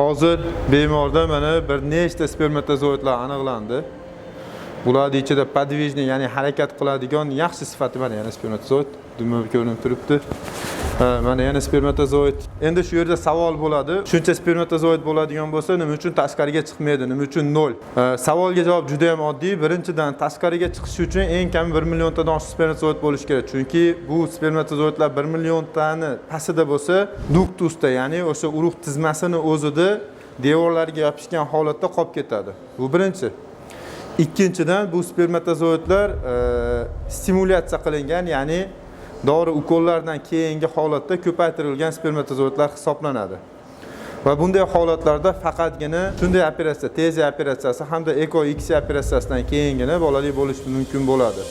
Hozir bemorda mana bir nechta spermatozoidlar aniqlandi. Bular ichida podvижный, ya'ni harakat qiladigan yaxshi sifati mana yana spermatozoid, dumma ko'rinib turibdi. Mana yana spermatozoid. Endi shu yerda savol bo'ladi. Shuncha spermatozoid bo'ladigan bo'lsa, nima uchun tashqariga chiqmaydi? Nima uchun 0? Savolga javob juda ham oddiy. Birinchidan, tashqariga chiqish uchun eng kam 1 milliontadan oshiq spermatozoid bo'lish kerak. Chunki bu spermatozoidlar 1 milliontani pastida bo'lsa, duktusda, ya'ni o'sha urug' tizmasini o'zida devorlarga yopishgan holatda qolib ketadi. Bu birinchi. Ikkinchidan, bu spermatozoidlar stimulyatsiya qilingan, ya'ni dori ukollardan keyingi holatda ko'paytirilgan spermatozoidlar hisoblanadi. Va bunday holatlarda faqatgina shunday operatsiya, teziya operatsiyasi hamda eko X operatsiyasidan keyingina bolali bo'lish mumkin bo'ladi.